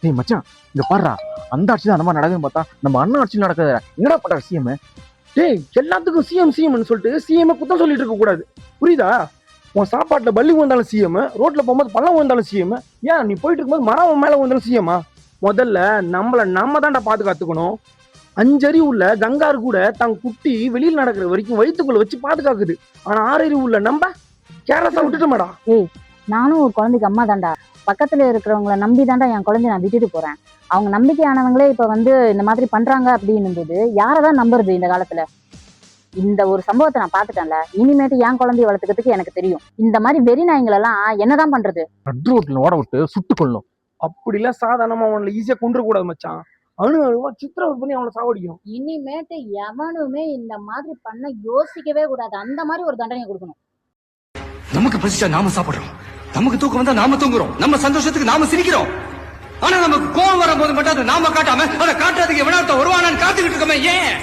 டேய் மச்சான் இங்க பாருடா, அந்த ஆட்சி தான் அந்த மாதிரி நடக்குதுன்னு பார்த்தா நம்ம அண்ணா ஆட்சியில் நடக்குது. என்னடா பண்ற சிஎம்? டேய் எல்லாத்துக்கும் சிஎம்னு சொல்லிட்டு சிஎம் குத்தம் சொல்லிட்டு இருக்க கூடாது, புரியுதா? உன் சாப்பாட்டுல பள்ளி வந்தாலும் சிஎம், ரோட்ல போகும்போது பள்ளம் வந்தாலும் சிஎம், ஏன் நீ போயிட்டு இருக்கும்போது மரம் மேல வந்தாலும் சிஎம்மா? முதல்ல நம்ம தான்டா பாதுகாத்துக்கணும். 5 அறிவு உள்ள கங்காரு கூட தன் குட்டி வெளியில் நடக்கிற வரைக்கும் வயிற்றுக்குள்ள வச்சு பாதுகாக்குது. ஆனா 6 அறிவு உள்ள நம்ம கேரளா விட்டுட்டோமாடா. நானும் ஒரு குழந்தைக்கு அம்மா தான்டா. பக்கத்துல இருக்கிறவங்கள நம்பி தான்டா என் குழந்தைய நான் விட்டுட்டு போறேன். அவங்க நம்பிக்கையானவங்களே இப்ப இந்த மாதிரி பண்றாங்க அப்படின்னும் போது யாரதான் நம்புறது இந்த காலத்துல? இந்த ஒரு சம்பவத்தை நான் பாத்துட்டேன்ல, இனிமேட்டு என் குழந்தைய வளர்த்துக்கிறதுக்கு எனக்கு தெரியும். இந்த மாதிரி வெறி நாய்களெல்லாம் என்னதான் பண்றது? ரோட்ல ஓட விட்டு சுட்டு கொள்ளணும். அப்படிலாம் சாதாரணமா அவனை ஈஸியா கொண்டு கூடாது மச்சான். அணுவா சித்திரவதை பண்ணி அவனை சாவடிக்கும். இனிமேட்டு எவனுமே இந்த மாதிரி பண்ண யோசிக்கவே கூடாது. அந்த மாதிரி ஒரு தண்டனை கொடுக்கணும். நமக்கு பசிச்சா நாம சாப்பிடுறோம், நமக்கு தூக்கம் வந்தா நாம தூங்குறோம், நம்ம சந்தோஷத்துக்கு நாம சிரிக்கிறோம். ஆனா நமக்கு கோவம் வரும்போது மட்டும் அதை நாம காட்டாம அதை காட்டுறதுக்கு எவனார்த்த வருவானான்னு காத்துக்கிட்டு இருக்கோமே, ஏன்?